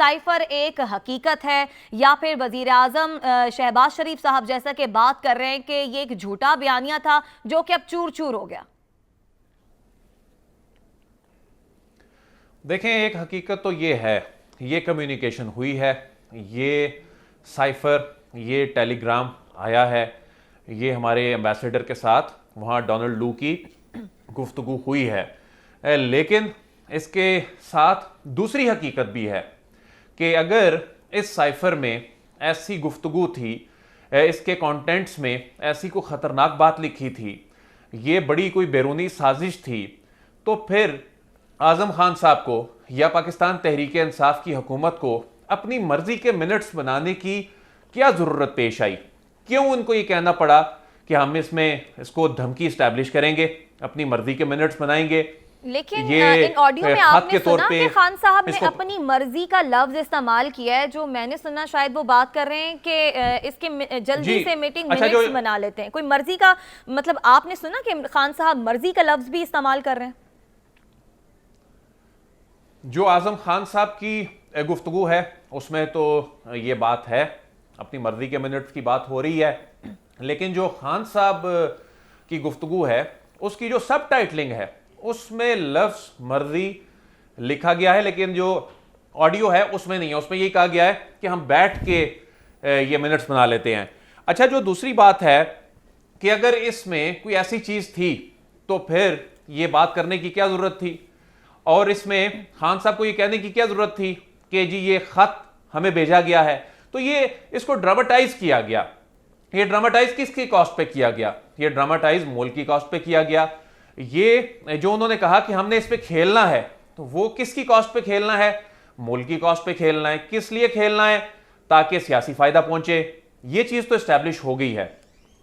Cipher ایک حقیقت ہے یا پھر وزیر اعظم شہباز شریف صاحب جیسا کہ بات کر رہے ہیں کہ یہ ایک جھوٹا بیانیہ تھا جو کہ اب چور چور ہو گیا؟ دیکھیں، ایک حقیقت تو یہ ہے، یہ کمیونیکیشن ہوئی ہے، یہ سائفر، یہ ٹیلی گرام آیا ہے، یہ ہمارے ایمبیسیڈر کے ساتھ وہاں ڈونلڈ لو کی گفتگو ہوئی ہے، لیکن اس کے ساتھ دوسری حقیقت بھی ہے کہ اگر اس سائفر میں ایسی گفتگو تھی، اس کے کانٹینٹس میں ایسی کوئی خطرناک بات لکھی تھی، یہ بڑی کوئی بیرونی سازش تھی، تو پھر اعظم خان صاحب کو یا پاکستان تحریک انصاف کی حکومت کو اپنی مرضی کے منٹس بنانے کی کیا ضرورت پیش آئی؟ کیوں ان کو یہ کہنا پڑا کہ ہم اس کو دھمکی اسٹیبلش کریں گے، اپنی مرضی کے منٹس بنائیں گے؟ لیکن ان آڈیو میں آپ نے سنا کہ خان صاحب نے اپنی مرضی کا لفظ استعمال کیا ہے، جو میں نے سنا شاید وہ بات کر رہے ہیں کہ اس کے جلدی سے میٹنگ منٹس بنا لیتے ہیں، کوئی مرضی کا مطلب آپ نے سنا کہ خان صاحب مرضی کا لفظ بھی استعمال کر رہے ہیں؟ جو اعظم خان صاحب کی گفتگو ہے اس میں تو یہ بات ہے، اپنی مرضی کے منٹس کی بات ہو رہی ہے، لیکن جو خان صاحب کی گفتگو ہے اس کی جو سب ٹائٹلنگ ہے اس میں لفظ مرضی لکھا گیا ہے، لیکن جو آڈیو ہے اس میں نہیں ہے، اس میں یہ کہا گیا ہے کہ ہم بیٹھ کے یہ منٹس بنا لیتے ہیں۔ اچھا، جو دوسری بات ہے کہ اگر اس میں کوئی ایسی چیز تھی تو پھر یہ بات کرنے کی کیا ضرورت تھی، اور اس میں خان صاحب کو یہ کہنے کی کیا ضرورت تھی کہ جی یہ خط ہمیں بھیجا گیا ہے؟ تو یہ اس کو ڈراماٹائز کیا گیا۔ یہ ڈراماٹائز کس کی کاسٹ پہ کیا گیا؟ یہ ڈراماٹائز ملک کی کاسٹ پہ کیا گیا۔ یہ جو انہوں نے کہا کہ ہم نے اس پہ کھیلنا ہے، تو وہ کس کی کاسٹ پہ کھیلنا ہے؟ ملک کی کاسٹ پہ کھیلنا ہے۔ کس لیے کھیلنا ہے؟ تاکہ سیاسی فائدہ پہنچے۔ یہ چیز تو اسٹیبلش ہو گئی ہے،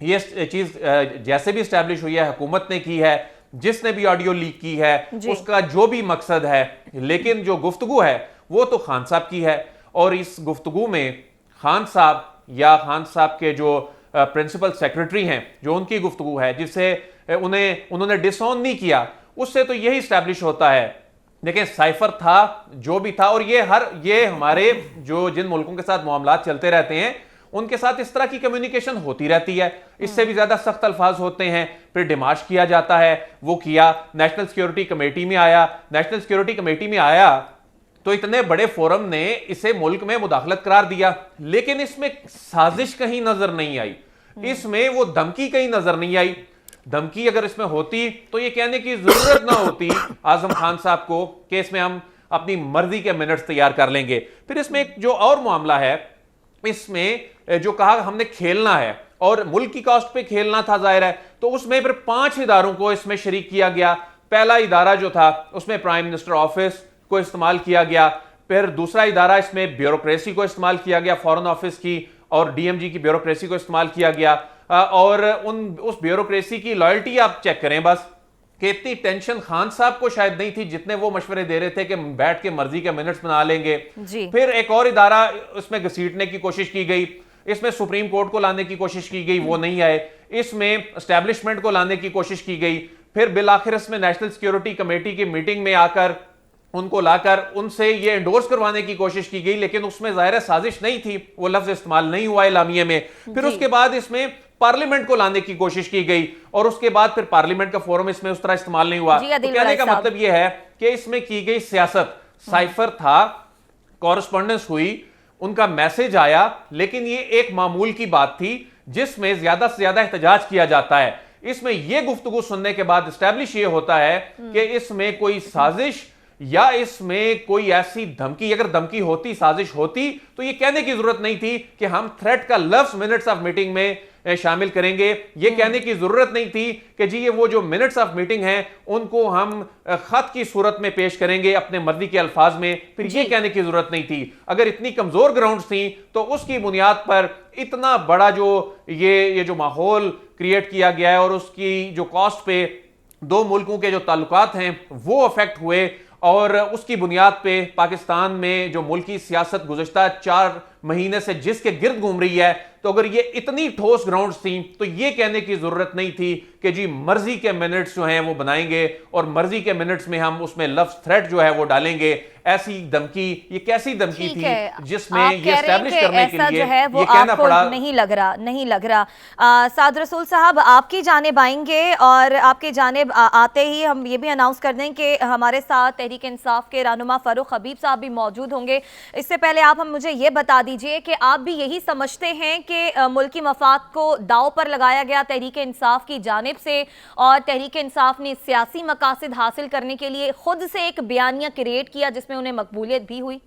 یہ چیز جیسے بھی اسٹیبلش ہوئی ہے، حکومت نے کی ہے، جس نے بھی آڈیو لیک کی ہے اس کا جو بھی مقصد ہے، لیکن جو گفتگو ہے وہ تو خان صاحب کی ہے، اور اس گفتگو میں خان صاحب یا خان صاحب کے جو پرنسپل سیکرٹری ہیں، جو ان کی گفتگو ہے جس سے انہوں نے ڈس آن نہیں کیا، اس سے تو یہی اسٹیبلش ہوتا ہے۔ دیکھیں، سائفر تھا جو بھی تھا، اور یہ ہمارے جو جن ملکوں کے ساتھ معاملات چلتے رہتے ہیں ان کے ساتھ اس طرح کی کمیونیکیشن ہوتی رہتی ہے، اس سے بھی زیادہ سخت الفاظ ہوتے ہیں، پھر ڈیمارش کیا جاتا ہے، وہ کیا، نیشنل سیکیورٹی کمیٹی میں آیا، نیشنل سیکیورٹی کمیٹی میں آیا تو اتنے بڑے فورم نے اسے ملک میں مداخلت قرار دیا، لیکن اس میں سازش کہیں نظر نہیں آئی، اس میں وہ دھمکی کہیں نظر نہیں آئی۔ دھمکی اگر اس میں ہوتی تو یہ کہنے کی ضرورت نہ ہوتی اعظم خان صاحب کو کہ اس میں ہم اپنی مرضی کے منٹس تیار کر لیں گے۔ پھر اس میں ایک جو اور معاملہ ہے، اس میں جو کہا ہم نے کھیلنا ہے اور ملک کی کاسٹ پہ کھیلنا تھا، ظاہر ہے، تو اس میں پھر 5 اداروں کو اس میں شریک کیا گیا۔ پہلا ادارہ جو تھا اس میں پرائم منسٹر آفس کو استعمال کیا گیا، پھر دوسرا ادارہ اس میں بیوروکریسی کو استعمال کیا گیا، فارن آفس کی اور ڈی ایم جی کی بیوروکریسی کو استعمال کیا گیا، اور اس بیوروکریسی کی لائلٹی آپ چیک کریں بس، کہ اتنی ٹینشن خان صاحب کو شاید نہیں تھی جتنے وہ مشورے دے رہے تھے کہ بیٹھ کے مرضی کے منٹس بنا لیں گے۔ پھر ایک اور ادارہ اس میں گھسیٹنے کی کوشش کی گئی، اس میں سپریم کورٹ کو لانے کی کوشش کی گئی، وہ نہیں آئے، اس میں اسٹیبلشمنٹ کو لانے کی کوشش کی گئی، پھر بالآخر اس میں نیشنل سیکیورٹی کمیٹی کی میٹنگ میں آ کر ان کو لا کر ان سے یہ انڈورس کروانے کی کوشش کی گئی، لیکن اس میں ظاہر سازش نہیں تھی، وہ لفظ استعمال نہیں ہوا اعلامیے میں۔ پھر اس کے بعد اس میں پارلیمنٹ کو لانے کی کوشش کی گئی، اور اس کے بعد پھر پارلیمنٹ کا فورم اس میں اس طرح استعمال نہیں ہوا۔ تو کہنے کا مطلب یہ ہے کہ اس میں کی گئی سیاست، سائفر تھا، کورسپونڈنس ہوئی، ان کا میسج آیا، لیکن یہ ایک معمول کی بات تھی جس میں زیادہ سے زیادہ احتجاج کیا جاتا ہے۔ اس میں یہ گفتگو سننے کے بعد اسٹیبلش یہ ہوتا ہے کہ اس میں کوئی سازش یا اس میں کوئی ایسی دھمکی، اگر دھمکی ہوتی، سازش ہوتی، تو یہ کہنے کی ضرورت نہیں تھی کہ ہم تھریٹ کا لفظ منٹس آف میٹنگ میں شامل کریں گے، یہ کہنے کی ضرورت نہیں تھی کہ جی یہ وہ جو منٹس آف میٹنگ ہیں ان کو ہم خط کی صورت میں پیش کریں گے اپنے مرضی کے الفاظ میں، پھر یہ کہنے کی ضرورت نہیں تھی۔ اگر اتنی کمزور گراؤنڈز تھیں تو اس کی بنیاد پر اتنا بڑا جو یہ جو ماحول کریٹ کیا گیا ہے، اور اس کی جو کاسٹ پہ دو ملکوں کے جو تعلقات ہیں وہ افیکٹ ہوئے، اور اس کی بنیاد پہ پاکستان میں جو ملکی سیاست گزشتہ 4 مہینے سے جس کے گرد گھوم رہی ہے، تو اگر یہ اتنی ٹھوس گراؤنڈز تھیں تو یہ کہنے کی ضرورت نہیں تھی کہ جی مرضی کے منٹس جو ہیں وہ بنائیں گے اور مرضی کے منٹس میں ہم اس میں لفظ تھریٹ جو ہے وہ ڈالیں گے. ایسی دھمکی، یہ کیسی دھمکی تھی جس میں یہ اسٹیبلش کرنے کے لیے یہ کہنا پڑا؟ نہیں لگ رہا. سعد رسول صاحب آپ کی جانب آئیں گے، اور آپ کی جانب آتے ہی ہم یہ بھی اناؤنس کر دیں کہ ہمارے ساتھ تحریک انصاف کے رہنما فاروق حبیب صاحب بھی موجود ہوں گے. اس سے پہلے آپ مجھے یہ بتا دیجئے کہ آپ بھی یہی سمجھتے ہیں کہ ملکی مفاد کو داؤ پر لگایا گیا تحریک انصاف کی جانب سے، اور تحریک انصاف نے سیاسی مقاصد حاصل کرنے کے لیے خود سے ایک بیانیہ کریٹ کیا جس میں انہیں مقبولیت بھی ہوئی؟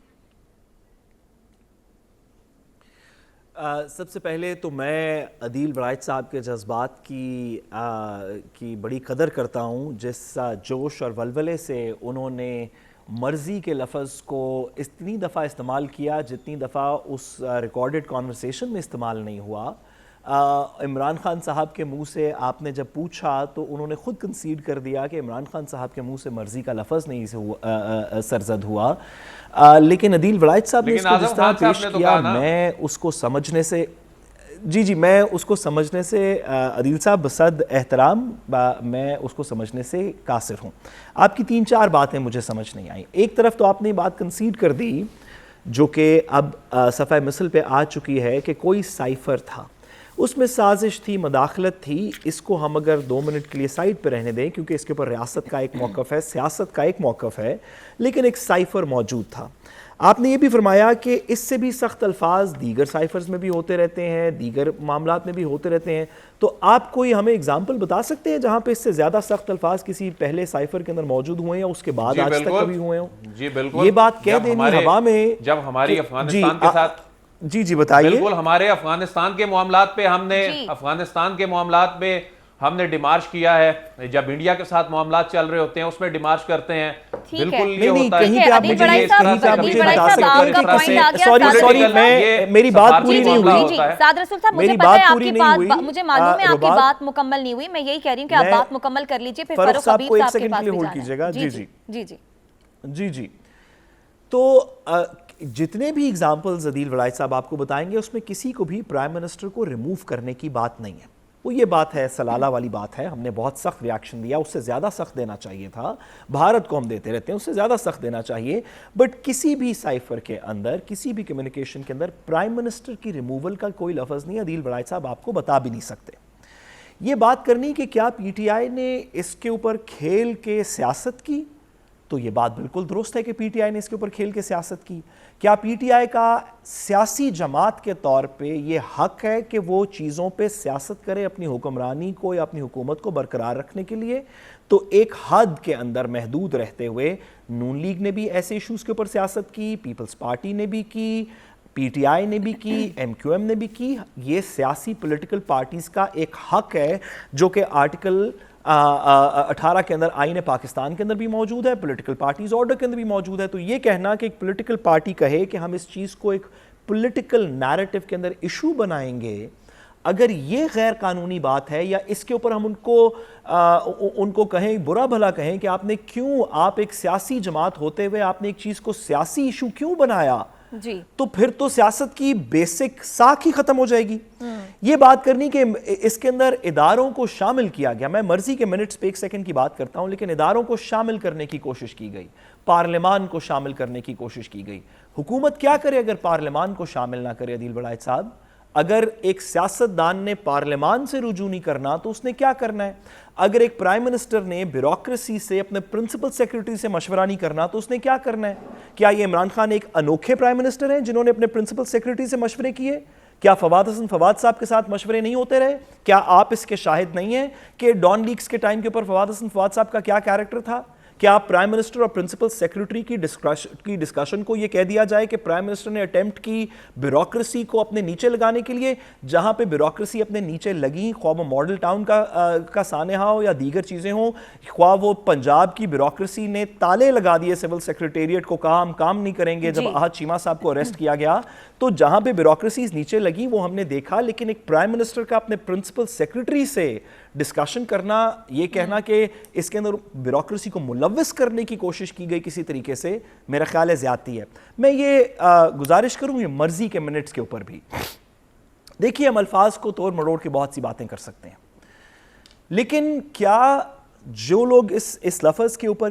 سب سے پہلے تو میں عدیل ولائد صاحب کے جذبات کی بڑی قدر کرتا ہوں، جس جوش اور ولولے سے انہوں نے مرضی کے لفظ کو اتنی دفعہ استعمال کیا جتنی دفعہ اس ریکارڈڈ کانورسیشن میں استعمال نہیں ہوا. عمران خان صاحب کے منہ سے آپ نے جب پوچھا تو انہوں نے خود کنسیڈ کر دیا کہ عمران خان صاحب کے منہ سے مرضی کا لفظ نہیں سرزد ہوا. لیکن عدیل ولائد صاحب نے اس کو جس طرح پیش کیا، میں اس کو سمجھنے سے میں اس کو سمجھنے سے عدیل صاحب بصد احترام میں اس کو سمجھنے سے قاصر ہوں. آپ کی 3-4 باتیں مجھے سمجھ نہیں آئیں. ایک طرف تو آپ نے بات کنسیڈ کر دی جو کہ اب صفحہ مثل پہ آ چکی ہے کہ کوئی سائفر تھا، اس میں سازش تھی، مداخلت تھی. اس کو ہم اگر 2 منٹ کے لیے سائڈ پہ رہنے دیں کیونکہ اس کے اوپر ریاست کا ایک موقف ہے، سیاست کا ایک موقف ہے، لیکن ایک سائفر موجود تھا. آپ نے یہ بھی فرمایا کہ اس سے بھی سخت الفاظ دیگر سائفرز میں بھی ہوتے رہتے ہیں، دیگر معاملات میں بھی ہوتے رہتے ہیں. تو آپ کوئی ہمیں اگزامپل بتا سکتے ہیں جہاں پہ اس سے زیادہ سخت الفاظ کسی پہلے سائفر کے اندر موجود ہوئے ہیں یا اس کے بعد آج تک کبھی ہوئے ہوں؟ جی بالکل. یہ بات کہہ دینی ہوا میں جب ہماری افغانستان کے ساتھ جی بتائیے. بالکل ہمارے افغانستان کے معاملات پہ ہم نے ڈیمارش کیا ہے. جب انڈیا کے ساتھ معاملات چل رہے ہوتے ہیں اس میں ڈیمارش کرتے ہیں. بالکل یہ ہوتا ہے. کہیں پہ آپ مجھے بتا سکتے ہیں. سوری میری بات پوری نہیں ہوئی. سعد رسول صاحب مجھے پتہ ہے آپ کی بات، مجھے معلوم ہے آپ کی بات مکمل نہیں ہوئی. میں یہی کہہ رہی ہوں کہ آپ بات مکمل کر لیجئے، پھر فاروق حبیب صاحب کے پاس بھی جانا ہے. تو جتنے بھی ایگزامپلز عدیل ولائد صاحب آپ کو بتائیں گے اس میں کسی کو بھی پرائم منسٹر کو ریموو کرنے کی بات نہیں ہے. وہ یہ بات ہے، سلالہ والی بات ہے. ہم نے بہت سخت ریاکشن دیا، اس سے زیادہ سخت دینا چاہیے تھا. بھارت کو ہم دیتے رہتے ہیں، اس سے زیادہ سخت دینا چاہیے. بٹ کسی بھی سائفر کے اندر، کسی بھی کمیونیکیشن کے اندر پرائم منسٹر کی ریموول کا کوئی لفظ نہیں. عدیل ولائد صاحب آپ کو بتا بھی نہیں سکتے. یہ بات کرنی کہ کیا پی ٹی آئی نے اس کے اوپر کھیل کے سیاست کی، تو یہ بات بالکل درست ہے کہ پی ٹی آئی نے اس کے اوپر کھیل کے سیاست کی. کیا پی ٹی آئی کا سیاسی جماعت کے طور پہ یہ حق ہے کہ وہ چیزوں پہ سیاست کرے اپنی حکمرانی کو یا اپنی حکومت کو برقرار رکھنے کے لیے؟ تو ایک حد کے اندر محدود رہتے ہوئے نون لیگ نے بھی ایسے ایشوز کے اوپر سیاست کی، پیپلز پارٹی نے بھی کی، پی ٹی آئی نے بھی کی، ایم کیو ایم نے بھی کی. یہ سیاسی پولیٹیکل پارٹیز کا ایک حق ہے جو کہ آرٹیکل 18 کے اندر آئین پاکستان کے اندر بھی موجود ہے، پولیٹیکل پارٹیز آرڈر کے اندر بھی موجود ہے. تو یہ کہنا کہ ایک پولیٹیکل پارٹی کہے کہ ہم اس چیز کو ایک پولیٹیکل نیریٹو کے اندر ایشو بنائیں گے، اگر یہ غیر قانونی بات ہے یا اس کے اوپر ہم ان کو کہیں، برا بھلا کہیں کہ آپ ایک سیاسی جماعت ہوتے ہوئے آپ نے ایک چیز کو سیاسی ایشو کیوں بنایا، تو پھر تو سیاست کی بیسک ساکھ ہی ختم ہو جائے گی. یہ بات کرنی کہ اس کے اندر اداروں کو شامل کیا گیا. میں مرضی کے منٹس پہ 1 سیکنڈ کی بات کرتا ہوں، لیکن اداروں کو شامل کرنے کی کوشش کی گئی، پارلیمان کو شامل کرنے کی کوشش کی گئی. حکومت کیا کرے اگر پارلیمان کو شامل نہ کرے؟ عدیل ولائد صاحب، اگر ایک سیاستدان نے پارلیمان سے رجوع نہیں کرنا تو اس نے کیا کرنا ہے؟ اگر ایک پرائم منسٹر نے بیوروکریسی سے، اپنے پرنسپل سیکرٹری سے مشورہ نہیں کرنا تو اس نے کیا کرنا ہے؟ کیا یہ عمران خان ایک انوکھے پرائم منسٹر ہیں جنہوں نے اپنے پرنسپل سیکرٹری سے مشورے کیے؟ کیا فواد حسن فواد صاحب کے ساتھ مشورے نہیں ہوتے رہے؟ کیا آپ اس کے شاہد نہیں ہیں کہ ڈان لیکس کے ٹائم کے اوپر فواد حسن فواد صاحب کا کیا کیریکٹر تھا؟ کیا آپ پرائم منسٹر اور پرنسپل سیکرٹری کی ڈسکشن کو یہ کہہ دیا جائے کہ پرائم منسٹر نے اٹیمپٹ کی بیوروکریسی کو اپنے نیچے لگانے کے لیے؟ جہاں پہ بیوروکریسی اپنے نیچے لگی، خواہ وہ ماڈل ٹاؤن کا سانحہ ہو یا دیگر چیزیں ہوں، خواہ وہ پنجاب کی بیوروکریسی نے تالے لگا دیے سول سیکرٹیریٹ کو، کہا ہم کام نہیں کریں گے جب احد چیمہ صاحب کو اریسٹ کیا گیا. تو جہاں پہ بیوروکریسیز نیچے لگی وہ ہم نے دیکھا. لیکن ایک پرائم منسٹر کا اپنے پرنسپل سیکرٹری سے ڈسکشن کرنا, یہ کہنا کہ اس کے اندر بیوروکریسی کو ملوث کرنے کی کوشش کی گئی کسی طریقے سے, میرا خیال ہے زیادتی ہے. میں یہ گزارش کروں یہ مرضی کے منٹس کے اوپر بھی, دیکھیے ہم الفاظ کو توڑ مروڑ کے بہت سی باتیں کر سکتے ہیں, لیکن کیا جو لوگ اس لفظ کے اوپر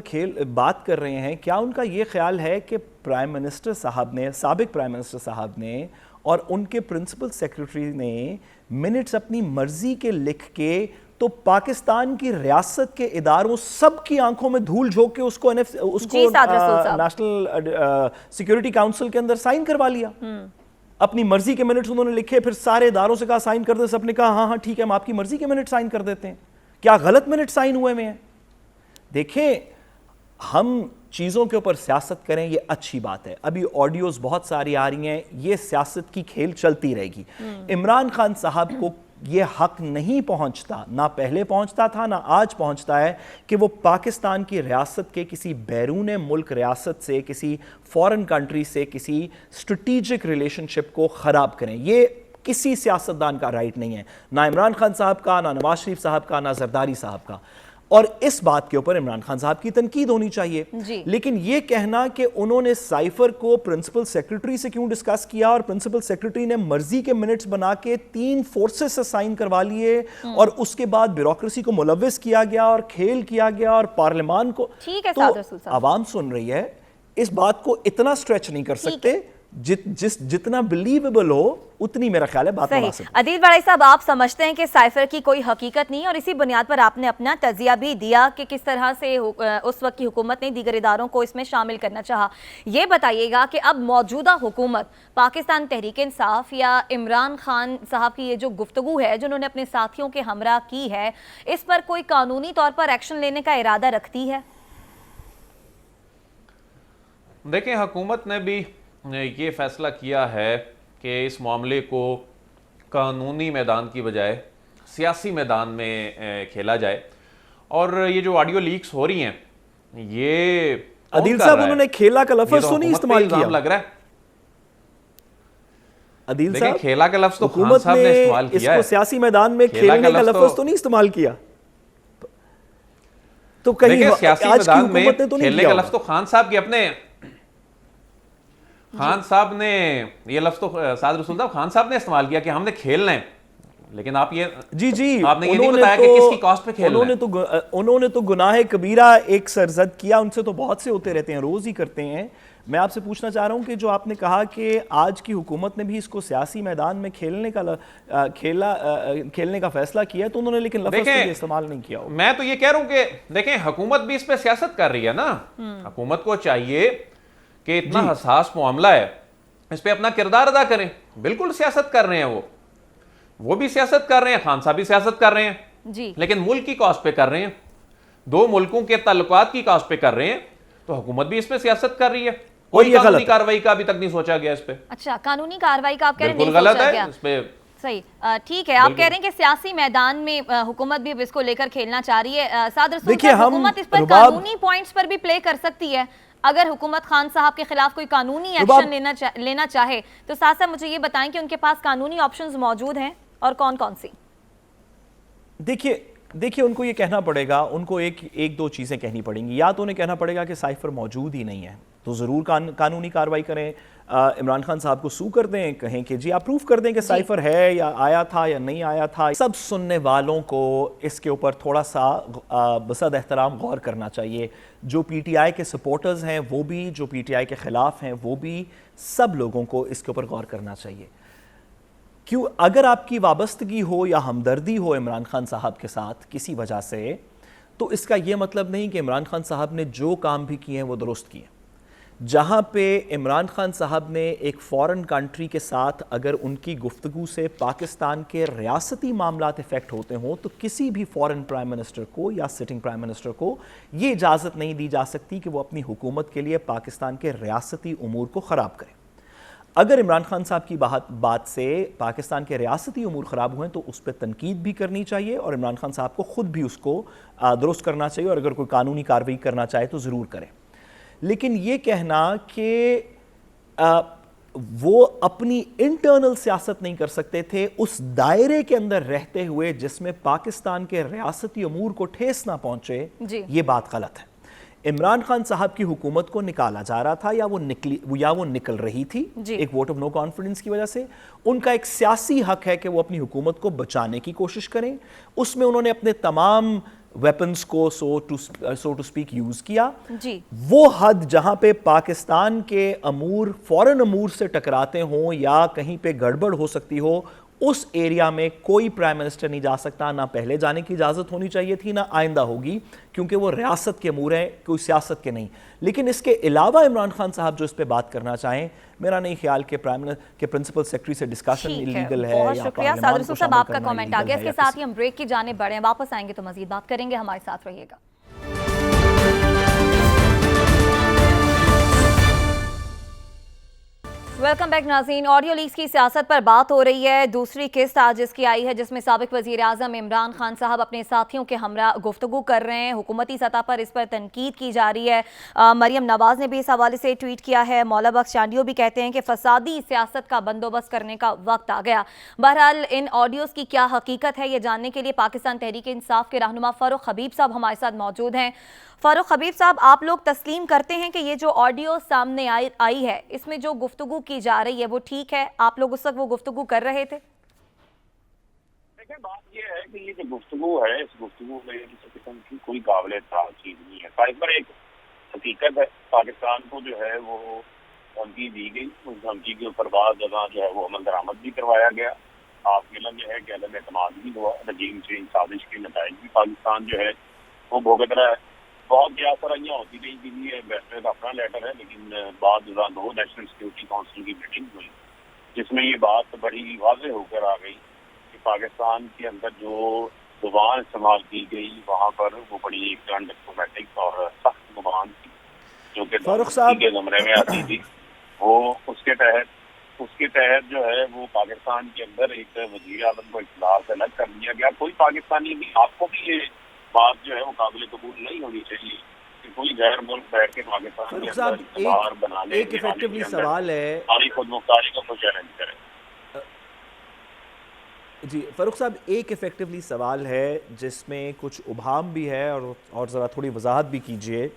بات کر رہے ہیں, کیا ان کا یہ خیال ہے کہ پرائم منسٹر صاحب نے, سابق پرائم منسٹر صاحب نے اور ان کے پرنسپل سیکرٹری نے منٹس اپنی مرضی کے لکھ کے تو پاکستان کی ریاست کے اداروں سب کی آنکھوں میں دھول جھونک کے اس کو نیشنل سیکیورٹی کاؤنسل کے اندر سائن کروا لیا؟ اپنی مرضی کے منٹس انہوں نے لکھے, پھر سارے اداروں سے کہا سائن کر دے, سب نے کہا ہاں ہاں ٹھیک ہے ہم آپ کی مرضی کے منٹ سائن کر دیتے ہیں. کیا غلط منٹ سائن ہوئے میں ہیں؟ دیکھیں ہم چیزوں کے اوپر سیاست کریں یہ اچھی بات ہے, ابھی آڈیوز بہت ساری آ رہی ہیں, یہ سیاست کی کھیل چلتی رہے گی. عمران خان صاحب کو یہ حق نہیں پہنچتا, نہ پہلے پہنچتا تھا نہ آج پہنچتا ہے, کہ وہ پاکستان کی ریاست کے کسی بیرون ملک ریاست سے, کسی فورن کنٹری سے کسی اسٹریٹجک ریلیشن شپ کو خراب کریں. یہ کسی سیاستدان کا رائٹ نہیں ہے, نہ عمران خان صاحب کا, نہ نواز شریف صاحب کا, نہ زرداری صاحب کا. اور اس بات کے اوپر عمران خان صاحب کی تنقید ہونی چاہیے. لیکن یہ کہنا کہ انہوں نے سائفر کو پرنسپل سیکرٹری سے کیوں ڈسکس کیا اور پرنسپل سیکرٹری نے مرضی کے منٹس بنا کے 3 فورسز سے سائن کروا لیے اور اس کے بعد بیوروکریسی کو ملوث کیا گیا اور کھیل کیا گیا اور پارلیمان کو, تو عوام سن رہی ہے, اس بات کو اتنا سٹریچ نہیں کر سکتے. جتنا بلیویبل ہو اتنی میرا خیال ہے بات مناسب. عدیل بڑائی صاحب, آپ سمجھتے ہیں کہ سائفر کی کوئی حقیقت نہیں, اور اسی بنیاد پر آپ نے اپنا تجزیہ بھی دیا کہ کس طرح سے اس وقت کی حکومت نے دیگر اداروں کو اس میں شامل کرنا چاہا. یہ بتائیے گا کہ اب موجودہ حکومت پاکستان تحریک انصاف یا عمران خان صاحب کی یہ جو گفتگو ہے جو انہوں نے اپنے ساتھیوں کے ہمراہ کی ہے, اس پر کوئی قانونی طور پر ایکشن لینے کا ارادہ رکھتی ہے؟ دیکھیں حکومت نے بھی یہ فیصلہ کیا ہے کہ اس معاملے کو قانونی میدان کی بجائے سیاسی میدان میں کھیلا جائے, اور یہ جو آڈیو لیکس ہو رہی ہیں یہ عدیل صاحب انہوں نے کھیلا کا لفظ تو نہیں استعمال کیا لگ رہا ہے. عدیل صاحب کھیلا کا لفظ تو خان حکومت صاحب نے استعمال اس کیا ہے, کو سیاسی میدان میں کھیلنے کا لفظ تو نہیں استعمال کیا, تو کہیں سیاسی آج کی میدان میں حکومت نے تو نہیں کھیلنے کیا کا لفظ تو خان صاحب کی اپنے خان صاحب نے یہ لفظ تو سعد رسول صاحب خان صاحب نے استعمال کیا کہ ہم نے کھیلنا ہے, لیکن آپ یہ آپ نے یہ نہیں بتایا کہ کس کی کاسٹ پہ کھیلنا ہے. انہوں نے تو گناہ کبیرہ ایک سرزد کیا, ان سے تو بہت سے ہوتے رہتے ہیں, روز ہی کرتے ہیں. میں آپ سے پوچھنا چاہ رہا ہوں کہ جو آپ نے کہا کہ آج کی حکومت نے بھی اس کو سیاسی میدان میں کھیلنے کا فیصلہ کیا تو انہوں نے لیکن لفظ کو استعمال نہیں کیا. میں تو یہ کہہ رہا ہوں کہ دیکھیں حکومت بھی اس پہ سیاست کر رہی ہے نا, حکومت کو چاہیے کہ اتنا حساس معاملہ ہے اس پہ اپنا کردار ادا کریں. بالکل سیاست کر رہے ہیں, وہ بھی سیاست کر رہے ہیں, خان صاحب بھی سیاست کر رہے ہیں, لیکن ملک کی کاسٹ پہ کر رہے ہیں, 2 ملکوں کے تعلقات کی کاسٹ پہ کر رہے ہیں, تو حکومت بھی اس پہ سیاست کر رہی ہے. کوئی قانونی کارروائی کا ابھی تک نہیں سوچا گیا اس پہ. اچھا قانونی کارروائی کا آپ کہہ رہے ہیں بالکل غلط ہے اس پہ. صحیح, ٹھیک ہے, آپ کہہ رہے ہیں کہ سیاسی میدان میں حکومت بھی اب اس کو لے کر کھیلنا چاہ رہی ہے. سعد رسول صاحب, حکومت اس پر قانونی پوائنٹس پر بھی پلے کر سکتی ہے اگر حکومت خان صاحب کے خلاف کوئی قانونی ایکشن لینا چاہے, تو ساتھ ساتھ مجھے یہ بتائیں کہ ان کے پاس قانونی آپشنز موجود ہیں اور کون کون سی؟ دیکھیے ان کو یہ کہنا پڑے گا, ان کو ایک دو چیزیں کہنی پڑیں گی. یا تو انہیں کہنا پڑے گا کہ سائفر موجود ہی نہیں ہے, تو ضرور قانونی کارروائی کریں, عمران خان صاحب کو سو کر دیں, کہیں کہ جی آپ پروف کر دیں کہ سائفر ہے یا آیا تھا یا نہیں آیا تھا. سب سننے والوں کو اس کے اوپر تھوڑا سا بصد احترام غور کرنا چاہیے. جو پی ٹی آئی کے سپورٹرز ہیں وہ بھی, جو پی ٹی آئی کے خلاف ہیں وہ بھی, سب لوگوں کو اس کے اوپر غور کرنا چاہیے. کیوں اگر آپ کی وابستگی ہو یا ہمدردی ہو عمران خان صاحب کے ساتھ کسی وجہ سے, تو اس کا یہ مطلب نہیں کہ عمران خان صاحب نے جو کام بھی کیے ہیں وہ درست کیے. جہاں پہ عمران خان صاحب نے ایک فورن کنٹری کے ساتھ اگر ان کی گفتگو سے پاکستان کے ریاستی معاملات افیکٹ ہوتے ہوں, تو کسی بھی فورن پرائم منسٹر کو یا سٹنگ پرائم منسٹر کو یہ اجازت نہیں دی جا سکتی کہ وہ اپنی حکومت کے لیے پاکستان کے ریاستی امور کو خراب کرے. اگر عمران خان صاحب کی بات سے پاکستان کے ریاستی امور خراب ہوئے تو اس پہ تنقید بھی کرنی چاہیے, اور عمران خان صاحب کو خود بھی اس کو درست کرنا چاہیے, اور اگر کوئی قانونی کارروائی کرنا چاہے تو ضرور کرے. لیکن یہ کہنا کہ وہ اپنی انٹرنل سیاست نہیں کر سکتے تھے اس دائرے کے اندر رہتے ہوئے جس میں پاکستان کے ریاستی امور کو ٹھیس نہ پہنچے. یہ بات غلط ہے. عمران خان صاحب کی حکومت کو نکالا جا رہا تھا یا وہ نکل رہی تھی ایک ووٹ آف نو کانفیڈنس کی وجہ سے. ان کا ایک سیاسی حق ہے کہ وہ اپنی حکومت کو بچانے کی کوشش کریں. اس میں انہوں نے اپنے تمام ویپنز کو سو ٹو سپیک یوز کیا. وہ حد جہاں پہ پاکستان کے امور فورن امور سے ٹکراتے ہوں یا کہیں پہ گڑبڑ ہو سکتی ہو, اس ایریا میں کوئی پرائم منسٹر نہیں جا سکتا. نہ پہلے جانے کی اجازت ہونی چاہیے تھی, نہ آئندہ ہوگی, کیونکہ وہ ریاست کے امور ہیں, کوئی سیاست کے نہیں. لیکن اس کے علاوہ عمران خان صاحب جو اس پہ بات کرنا چاہیں, میرا نہیں خیال کہ پرنسپل سیکرٹری سے ڈسکشن انلیگل ہے. بہت شکریہ صادر رسول صاحب, آپ کا کامنٹ آ گیا. اس کے ساتھ ہی ہم بریک کی جانب بڑھیں, واپس آئیں گے تو مزید بات کریں گے. ہمارے ساتھ رہیے گا. ویلکم بیک ناظرین. آڈیو لیکس کی سیاست پر بات ہو رہی ہے. دوسری قسط آج اس کی آئی ہے جس میں سابق وزیر اعظم عمران خان صاحب اپنے ساتھیوں کے ہمراہ گفتگو کر رہے ہیں. حکومتی سطح پر اس پر تنقید کی جا رہی ہے. مریم نواز نے بھی اس حوالے سے ٹویٹ کیا ہے. مولا بخش چانڈیو بھی کہتے ہیں کہ فسادی سیاست کا بندوبست کرنے کا وقت آ گیا. بہرحال ان آڈیوز کی کیا حقیقت ہے یہ جاننے کے لیے پاکستان تحریک انصاف کے رہنما فاروق حبیب صاحب ہمارے ساتھ موجود ہیں. فاروق حبیب صاحب, آپ لوگ تسلیم کرتے ہیں کہ یہ جو آڈیو سامنے آئی ہے اس میں جو گفتگو کی جا رہی ہے وہ ٹھیک ہے؟ آپ لوگ اس وقت وہ گفتگو کر رہے تھے؟ دیکھیں, بات یہ ہے کہ یہ جو گفتگو ہے, اس گفتگو میں کسی قسم کی کوئی قابل اعتراض چیز نہیں ہے. سائبر ایک حقیقت ہے. پاکستان کو جو ہے وہ دھمکی دی گئی. اس دھمکی کے اوپر بعض جگہ جو ہے وہ عمل درآمد بھی کروایا گیا. آپ کے جو ہے کہ عدم اعتماد بھی ہوا. رجیم چینج سازش کے نتائج بھی پاکستان جو ہے وہ بھگت رہا ہے. بہت گیاسرائیاں ہوتی رہی کہ یہ بیسٹر کا اپنا لیٹر ہے, لیکن بعد 2002 نیشنل سیکورٹی کونسل کی میٹنگ ہوئی جس میں یہ بات بڑی واضح ہو کر آ گئی کہ پاکستان کے اندر جو زبان استعمال کی گئی وہاں پر وہ بڑی ایک ڈپلومیٹک اور سخت زبان تھی جو کہ فاروق صاحب کے زمرے میں آتی تھی. وہ اس کے تحت جو ہے وہ پاکستان کے اندر ایک وزیر اعظم کو اطلاع سے الگ کر دیا گیا. کوئی پاکستانی بھی, آپ کو بھی یہ بات جو ہے وہ قابل قبول نہیں ہونی چاہیے کہ کوئی غیر ملک بیٹھ کے پاکستان کے اندر اقتدار بنانے ایک ایفیکٹولی سوال ہے, ساری خود مختاری کو چیلنج کرے. جی فاروق صاحب, ایک ایفیکٹولی سوال ہے جس میں کچھ ابہام بھی ہے اور ذرا تھوڑی وضاحت بھی کیجئے.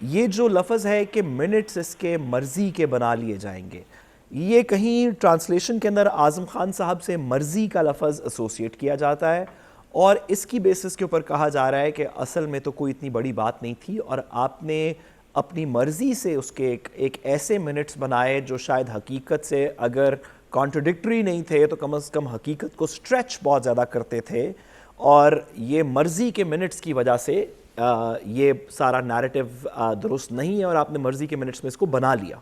یہ جو لفظ ہے کہ منٹس اس کے مرضی کے بنا لیے جائیں گے, یہ کہیں ٹرانسلیشن کے اندر اعظم خان صاحب سے مرضی کا لفظ ایسوسیٹ کیا جاتا ہے اور اس کی بیسس کے اوپر کہا جا رہا ہے کہ اصل میں تو کوئی اتنی بڑی بات نہیں تھی اور آپ نے اپنی مرضی سے اس کے ایک ایسے منٹس بنائے جو شاید حقیقت سے اگر کانٹرڈکٹری نہیں تھے تو کم از کم حقیقت کو سٹریچ بہت زیادہ کرتے تھے, اور یہ مرضی کے منٹس کی وجہ سے یہ سارا نیریٹو درست نہیں ہے اور آپ نے مرضی کے منٹس میں اس کو بنا لیا.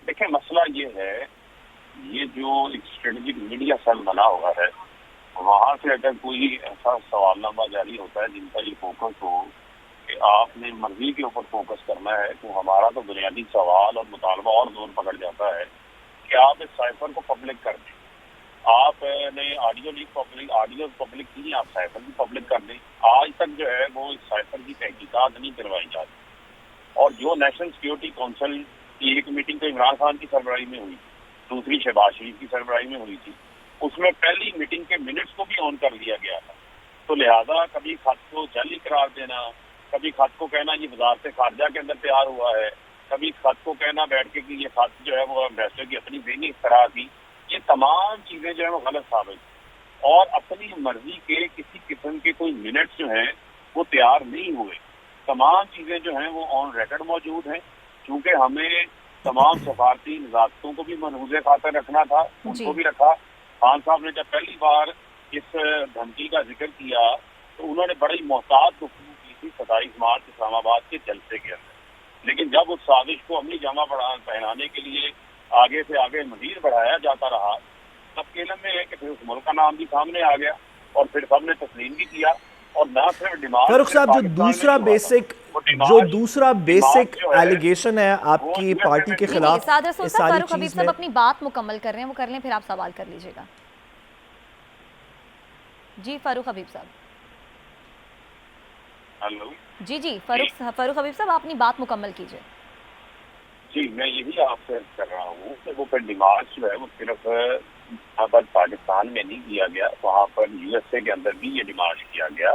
دیکھیں, مسئلہ یہ ہے, یہ جو ایک اسٹریٹجک میڈیا سیل بنا ہوا ہے وہاں سے اگر کوئی ایسا سوال نامہ جاری ہوتا ہے جن کا یہ فوکس ہو کہ آپ نے مرضی کے اوپر فوکس کرنا ہے, تو ہمارا تو بنیادی سوال اور مطالبہ اور زور پکڑ جاتا ہے کہ آپ اس سائفر کو پبلک کر دیں. آپ نے آڈیو پبلک کی, آپ سائفر بھی پبلک کر دیں. آج تک جو ہے وہ اس سائفر کی تحقیقات نہیں کروائی جاتی. اور جو نیشنل سیکورٹی کونسل کی ایک میٹنگ تو عمران خان کی سربراہی میں ہوئی, دوسری شہباز شریف کی سربراہی میں ہوئی تھی, اس میں پہلی میٹنگ کے منٹس کو بھی آن کر لیا گیا تھا. تو لہذا کبھی خط کو جعلی قرار دینا, کبھی خط کو کہنا یہ وزارت خارجہ کے اندر تیار ہوا ہے, کبھی خط کو کہنا بیٹھ کے کہ یہ خط جو ہے وہ امبیسڈر کی اپنی ذہنی اختراع تھی, یہ تمام چیزیں جو ہے وہ غلط ثابت ہیں. اور اپنی مرضی کے کسی قسم کے کوئی منٹس جو ہیں وہ تیار نہیں ہوئے. تمام چیزیں جو ہیں وہ آن ریکارڈ موجود ہیں. چونکہ ہمیں تمام سفارتی نزاکتوں کو بھی منحوظ خاطر رکھنا تھا, ان کو بھی رکھا. خان صاحب نے جب پہلی بار اس دھمکی کا ذکر کیا تو انہوں نے بڑی محتاط گفتگو کی تھی 27 مارچ اسلام آباد کے جلسے کے اندر. لیکن جب اس سازش کو عملی جامہ پہنانے کے لیے آگے سے آگے مزید بڑھایا جاتا رہا, تب کے علم میں ہے کہ پھر اس ملک کا نام بھی سامنے آ گیا اور پھر سب نے تسلیم بھی کیا. اور نہ صرف ڈیمانڈ, فاروق صاحب جو دوسرا بیسک ایلیگیشن ہے آپ کی پارٹی کے خلاف, فاروق حبیب صاحب اپنی بات مکمل کر رہے ہیں, وہ کر لیں پھر آپ سوال کر لیجئے گا. جی فاروق حبیب صاحب. ہلو. جی فاروق حبیب صاحب آپ اپنی بات مکمل کیجئے. جی میں یہی آپ سے کر رہا ہوں کہ وہ پھر ڈیمارچ جو ہے وہ صرف یہاں پر پاکستان میں نہیں کیا گیا, وہاں پر یو ایس اے کے اندر بھی یہ ڈیمارچ کیا گیا.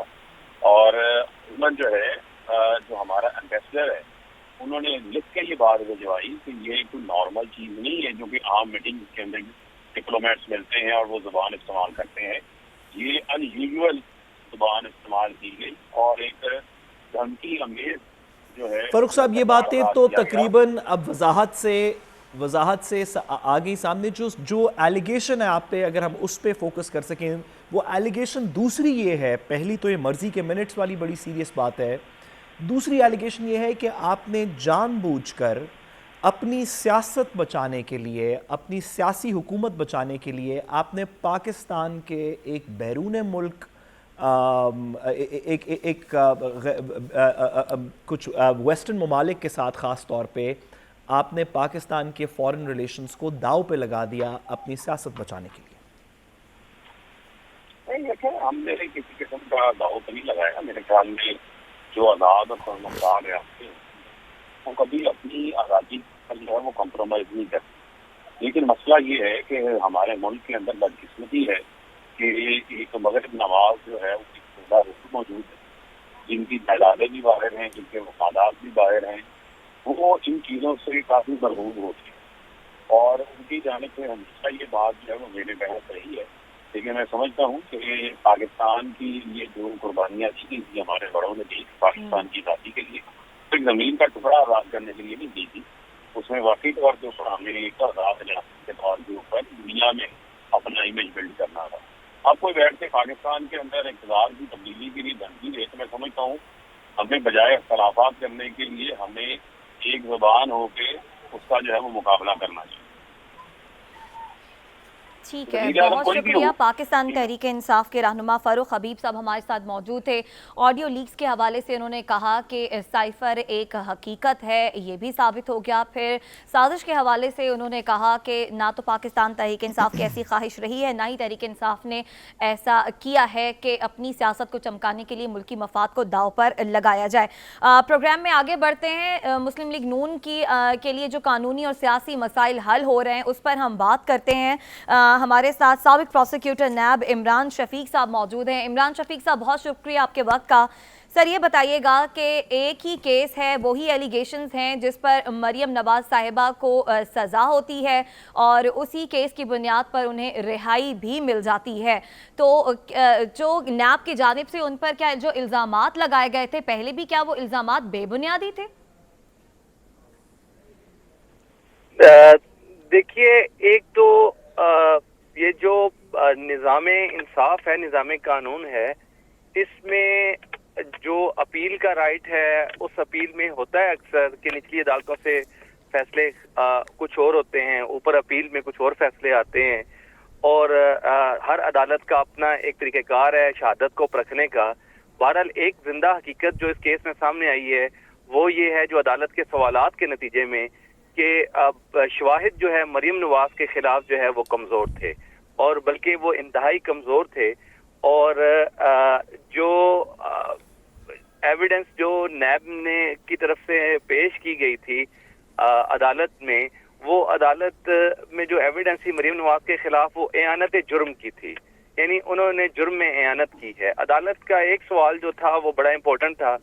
اور عموماً جو ہے جو ہمارا ایمبیسڈر ہے انہوں نے لکھ کے یہ بات بھجوائی کہ یہ کوئی نارمل چیز نہیں ہے جو کہ عام میٹنگ کے اندر ڈپلومیٹس ملتے ہیں اور وہ زبان استعمال کرتے ہیں. یہ ان یوزول زبان استعمال کی گئی اور ایک دھمکی انگیز جو ہے. فاروق صاحب یہ باتیں تو تقریباً اب وضاحت سے آگے سامنے جو ایلیگیشن ہے آپ پہ, اگر ہم اس پہ فوکس کر سکیں, وہ ایلیگیشن دوسری یہ ہے, پہلی تو یہ مرضی کے منٹس والی بڑی سیریس بات ہے, دوسری ایلیگیشن یہ ہے کہ آپ نے جان بوجھ کر اپنی سیاست بچانے کے لیے, اپنی سیاسی حکومت بچانے کے لیے آپ نے پاکستان کے ایک بیرون ملک کچھ ویسٹرن ممالک کے ساتھ خاص طور پہ آپ نے پاکستان کے فورن ریلیشنز کو داؤ پہ لگا دیا اپنی سیاست بچانے کے لیے. نہیں دیکھیں, ہم نے کسی قسم کا داؤ تو نہیں لگایا. میرے خیال میں جو آزاد اور خودمختار ریاستیں ہیں وہ کبھی اپنی آزادی پر جو ہے وہ کمپرومائز نہیں کرتی. لیکن مسئلہ یہ ہے کہ ہمارے ملک کے اندر بدقسمتی ہے کہ ایک مغرب نواز جو ہے اس کی حکم موجود ہے, جن کی تعدادیں بھی باہر ہیں, جن کے مفادات بھی باہر ہیں, وہ ان چیزوں سے کافی مرغوب ہوتی ہے اور ان کی جانب سے ہمیشہ یہ بات جو ہے وہ میرے بحث رہی ہے. لیکن میں سمجھتا ہوں کہ پاکستان کی یہ جو قربانیاں دی گئی تھی ہمارے بڑوں نے دی پاکستان کی آزادی کے لیے, ایک زمین کا ٹکڑا آزاد کرنے کے لیے نہیں دی تھی. اس میں واقعی طور کے اوپر ہمیں ایک آزاد ریاست کے طور کے اوپر دنیا میں اپنا امیج بلڈ کرنا تھا. اب کوئی بیٹھ کے پاکستان کے اندر اقتدار کی تبدیلی کے لیے دھمکی دے تو میں سمجھتا ہوں ہمیں بجائے اختلافات کرنے کے لیے ہمیں ایک زبان ہو کے اس کا جو ہے وہ مقابلہ کرنا چاہیے. ٹھیک ہے, بہت شکریہ. پاکستان تحریک انصاف کے رہنما فاروق حبیب صاحب ہمارے ساتھ موجود تھے. آڈیو لیکس کے حوالے سے انہوں نے کہا کہ سائفر ایک حقیقت ہے, یہ بھی ثابت ہو گیا. پھر سازش کے حوالے سے انہوں نے کہا کہ نہ تو پاکستان تحریک انصاف کی ایسی خواہش رہی ہے, نہ ہی تحریک انصاف نے ایسا کیا ہے کہ اپنی سیاست کو چمکانے کے لیے ملکی مفاد کو داؤ پر لگایا جائے. پروگرام میں آگے بڑھتے ہیں. مسلم لیگ نون کے لیے جو قانونی اور سیاسی مسائل حل ہو رہے ہیں اس پر ہم بات کرتے ہیں. ہمارے ساتھ سابق پروسیکیوٹر نیب عمران شفیق صاحب موجود ہیں. عمران شفیق صاحب, بہت شکریہ آپ کے وقت کا. سر یہ بتائیے گا کہ ایک ہی کیس ہے, وہی ایلیگیشنز ہیں جس پر مریم نواز صاحبہ کو سزا ہوتی ہے اور اسی کیس کی بنیاد پر انہیں رہائی بھی مل جاتی ہے, تو جو نیب کی جانب سے ان پر کیا جو الزامات لگائے گئے تھے پہلے بھی, کیا وہ الزامات بے بنیادی تھے؟ دیکھیے, ایک تو یہ جو نظام انصاف ہے, نظام قانون ہے, اس میں جو اپیل کا رائٹ ہے اس اپیل میں ہوتا ہے اکثر کہ نچلی عدالتوں سے فیصلے کچھ اور ہوتے ہیں, اوپر اپیل میں کچھ اور فیصلے آتے ہیں, اور ہر عدالت کا اپنا ایک طریقہ کار ہے شہادت کو پرکھنے کا. بہرحال ایک زندہ حقیقت جو اس کیس میں سامنے آئی ہے وہ یہ ہے, جو عدالت کے سوالات کے نتیجے میں, کہ شواہد جو ہے مریم نواز کے خلاف جو ہے وہ کمزور تھے, اور بلکہ وہ انتہائی کمزور تھے. اور جو ایویڈنس جو نیب نے کی طرف سے پیش کی گئی تھی عدالت میں, وہ عدالت میں جو ایویڈنس تھی مریم نواز کے خلاف وہ اعانت جرم کی تھی, یعنی انہوں نے جرم میں اعانت کی ہے. عدالت کا ایک سوال جو تھا وہ بڑا امپورٹنٹ تھا.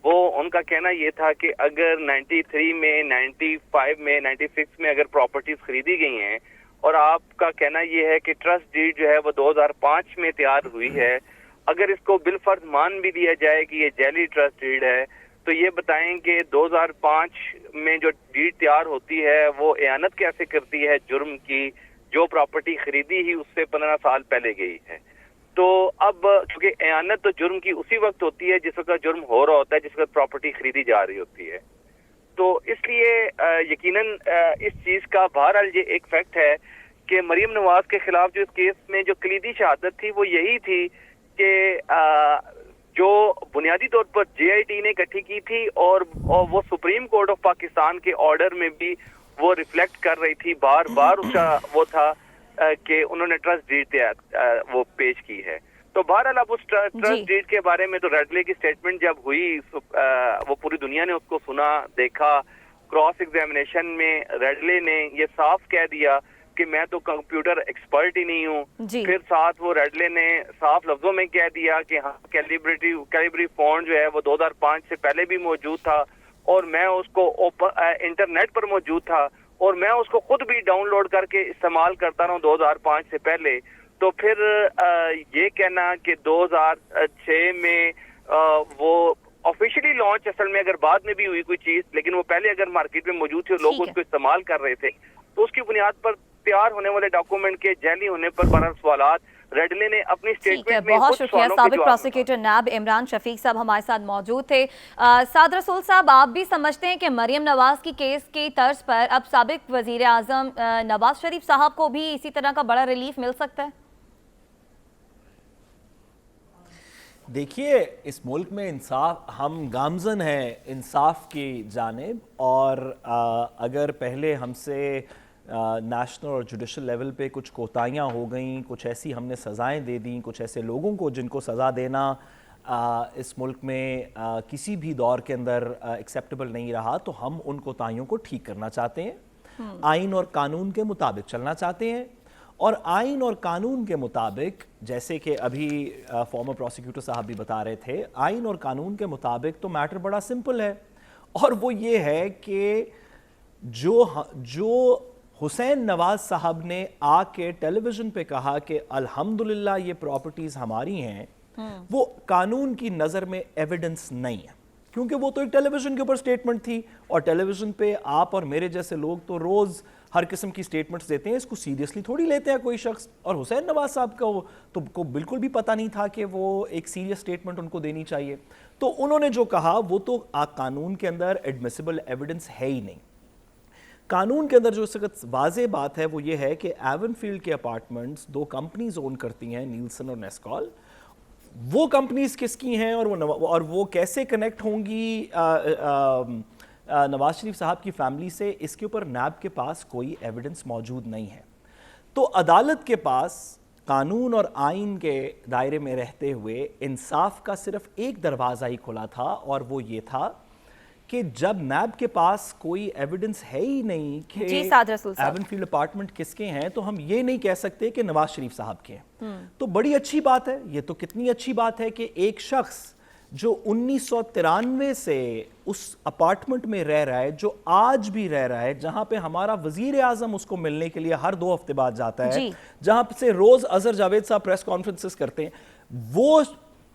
وہ ان کا کہنا یہ تھا کہ اگر 93 میں, 95 میں, 96 میں اگر پراپرٹیز خریدی گئی ہیں, اور آپ کا کہنا یہ ہے کہ ٹرسٹ ڈیڈ جو ہے وہ 2005 میں تیار ہوئی ہے, اگر اس کو بالفرض مان بھی دیا جائے کہ یہ جعلی ٹرسٹ ڈیڈ ہے, تو یہ بتائیں کہ 2005 میں جو ڈیڈ تیار ہوتی ہے وہ اعانت کیسے کرتی ہے جرم کی, جو پراپرٹی خریدی ہی اس سے 15 سال پہلے گئی ہے. تو اب چونکہ اعانت تو جرم کی اسی وقت ہوتی ہے جس وقت جرم ہو رہا ہوتا ہے, جس وقت پراپرٹی خریدی جا رہی ہوتی ہے. تو اس لیے یقیناً اس چیز کا بہرحال یہ ایک فیکٹ ہے کہ مریم نواز کے خلاف جو اس کیس میں جو کلیدی شہادت تھی وہ یہی تھی کہ جو بنیادی طور پر جے آئی ٹی نے اکٹھی کی تھی, اور وہ سپریم کورٹ آف پاکستان کے آرڈر میں بھی وہ ریفلیکٹ کر رہی تھی, بار بار اس کا وہ تھا کہ انہوں نے ٹرسٹ ڈیڈ وہ پیش کی ہے. تو بہرحال اب اس ٹرسٹ ڈیڈ کے بارے میں تو ریڈلے کی سٹیٹمنٹ جب ہوئی, وہ پوری دنیا نے اس کو سنا, دیکھا, کراس ایگزامینیشن میں ریڈلے نے یہ صاف کہہ دیا کہ میں تو کمپیوٹر ایکسپرٹ ہی نہیں ہوں. پھر ساتھ وہ ریڈلے نے صاف لفظوں میں کہہ دیا کہ ہاں کیلیبری فونٹ جو ہے وہ 2005 سے پہلے بھی موجود تھا اور میں اس کو انٹرنیٹ پر موجود تھا اور میں اس کو خود بھی ڈاؤن لوڈ کر کے استعمال کرتا رہا ہوں 2005 سے پہلے. تو پھر یہ کہنا کہ 2006 میں وہ آفیشلی لانچ اصل میں اگر بعد میں بھی ہوئی کوئی چیز لیکن وہ پہلے اگر مارکیٹ میں موجود تھی اور لوگ اس کو استعمال کر رہے تھے تو اس کی بنیاد پر تیار ہونے والے ڈاکومنٹ کے جعلی ہونے پر بہرحال سوالات ریڈلے نے اپنی اسٹیٹمنٹ میں بہت شکریہ. سابق پروسیکیوٹر نیب عمران شفیق صاحب ہمارے ساتھ موجود تھے. سعد رسول صاحب آپ بھی سمجھتے ہیں کہ مریم نواز کی کیس کی طرز پر اب سابق وزیر اعظم نواز شریف صاحب کو بھی اسی طرح کا بڑا ریلیف مل سکتا ہے؟ دیکھیے اس ملک میں انصاف ہم گامزن ہیں انصاف کی جانب اور اگر پہلے ہم سے نیشنل اور جوڈیشل لیول پہ کچھ کوتاہیاں ہو گئیں کچھ ایسی ہم نے سزائیں دے دیں کچھ ایسے لوگوں کو جن کو سزا دینا اس ملک میں کسی بھی دور کے اندر ایکسیپٹیبل نہیں رہا تو ہم ان کوتاہیوں کو ٹھیک کرنا چاہتے ہیں آئین اور قانون کے مطابق چلنا چاہتے ہیں اور آئین اور قانون کے مطابق جیسے کہ ابھی فارمر پروسیکیوٹر صاحب بھی بتا رہے تھے آئین اور قانون کے مطابق تو میٹر بڑا سمپل ہے اور وہ یہ ہے کہ جو حسین نواز صاحب نے آ کے ٹیلی ویژن پہ کہا کہ الحمدللہ یہ پراپرٹیز ہماری ہیں وہ قانون کی نظر میں ایویڈنس نہیں ہے کیونکہ وہ تو ایک ٹیلی ویژن کے اوپر سٹیٹمنٹ تھی اور ٹیلی ویژن پہ آپ اور میرے جیسے لوگ تو روز ہر قسم کی سٹیٹمنٹس دیتے ہیں اس کو سیریسلی تھوڑی لیتے ہیں کوئی شخص اور حسین نواز صاحب کو بالکل بھی پتہ نہیں تھا کہ وہ ایک سیریس سٹیٹمنٹ ان کو دینی چاہیے تو انہوں نے جو کہا وہ تو قانون کے اندر ایڈمیسیبل ایویڈنس ہے ہی نہیں. قانون کے اندر جو اس وقت واضح بات ہے وہ یہ ہے کہ ایون فیلڈ کے اپارٹمنٹس 2 کمپنیز اون کرتی ہیں نیلسن اور نیسکال وہ کمپنیز کس کی ہیں اور وہ کیسے کنیکٹ ہوں گی نواز شریف صاحب کی فیملی سے اس کے اوپر نیب کے پاس کوئی ایویڈنس موجود نہیں ہے. تو عدالت کے پاس قانون اور آئین کے دائرے میں رہتے ہوئے انصاف کا صرف ایک دروازہ ہی کھلا تھا اور وہ یہ تھا کہ جب نیب کے پاس کوئی ایویڈنس ہے ہی نہیں کہ ایون فیلڈ اپارٹمنٹ کس کے ہیں تو ہم یہ نہیں کہہ سکتے کہ نواز شریف صاحب کے ہیں. تو بڑی اچھی بات ہے یہ تو کتنی اچھی بات ہے کہ ایک شخص جو 1993 سے اس اپارٹمنٹ میں رہ رہا ہے جو آج بھی رہ رہا ہے جہاں پہ ہمارا وزیر اعظم اس کو ملنے کے لیے ہر 2 ہفتے بعد جاتا ہے جہاں سے روز اظہر جاوید صاحب پریس کانفرنسز کرتے ہیں وہ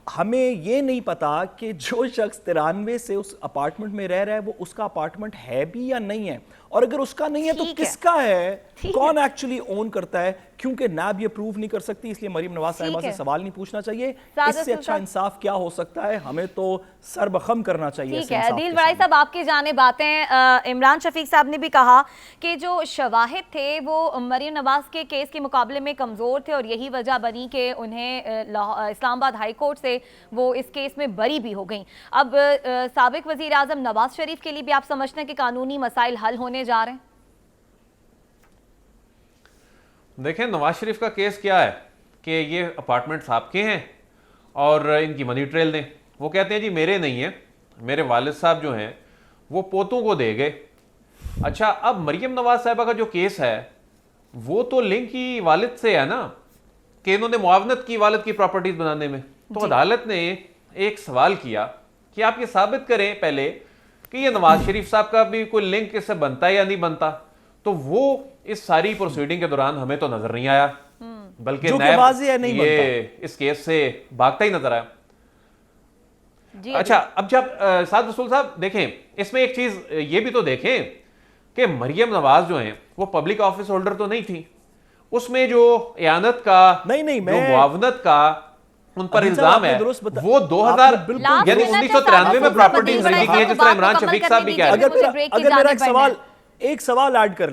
ہمیں یہ نہیں پتا کہ جو شخص 93 سے اس اپارٹمنٹ میں رہ رہا ہے وہ اس کا اپارٹمنٹ ہے بھی یا نہیں ہے اور اگر اس کا نہیں ہے تو کس کا ہے کون ایکچولی اون کرتا ہے کیونکہ نیب یہ پروف نہیں کر سکتی اس لیے مریم نواز صاحبہ سے سوال نہیں پوچھنا چاہیے. اس سے اچھا انصاف کیا ہو سکتا ہے ہمیں تو سر بخم کرنا چاہیے. ٹھیک ہے عدیل ولائی صاحب آپ کی جانب باتیں عمران شفیق صاحب نے بھی کہا کہ جو شواہد تھے وہ مریم نواز کے کیس کے مقابلے میں کمزور تھے اور یہی وجہ بنی کہ انہیں اسلام آباد ہائی کورٹ سے وہ اس کیس میں بری بھی ہو گئیں. اب سابق وزیر اعظم نواز شریف کے لیے بھی آپ سمجھتے ہیں کہ قانونی مسائل حل ہونے جا رہے ہیں؟ دیکھیں نواز شریف کا کیس کیا ہے کہ یہ اپارٹمنٹس آپ کے ہیں اور ان کی منی ٹریل دیں. وہ کہتے ہیں جی میرے نہیں ہیں میرے والد صاحب جو ہیں وہ پوتوں کو دے گئے. اچھا اب مریم نواز صاحبہ کا جو کیس ہے وہ تو لنک کی والد سے ہے نا کہ انہوں نے معاونت کی والد کی پراپرٹیز بنانے میں. تو عدالت نے ایک سوال کیا کہ آپ یہ ثابت کریں پہلے کہ یہ نواز شریف صاحب کا بھی کوئی لنک اس سے بنتا ہے یا نہیں بنتا. تو وہ اس ساری پروسیڈنگ کے دوران ہمیں تو نظر نہیں آیا بلکہ نیب یہ اس کیس سے بھاگتا ہی نظر آیا. اچھا اب جب سعد رسول صاحب دیکھیں اس میں ایک چیز یہ بھی تو دیکھیں کہ مریم نواز جو ہیں وہ پبلک آفس ہولڈر تو نہیں تھی. اس میں جو اعانت کا جو معاونت کا ان پر الزام ہے وہ 2000 یعنی 1993 میں پراپرٹیز خریدی گئی ہے جس طرح عمران شفیق صاحب بھی کہہ رہے ہیں. اگر میرا ایک سوال ایڈ کر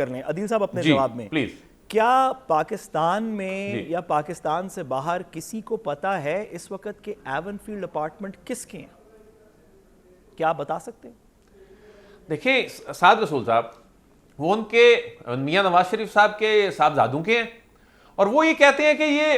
لیں عدیل صاحب اپنے جواب میں پلیز کیا پاکستان میں یا پاکستان سے باہر کسی کو پتا ہے اس وقت کہ ایون فیلڈ اپارٹمنٹ کس کے ہیں کیا آپ بتا سکتے ہیں؟ دیکھیں سعد رسول صاحب وہ ان کے میاں نواز شریف صاحب کے صاحبزادوں کے ہیں اور وہ یہ کہتے ہیں کہ یہ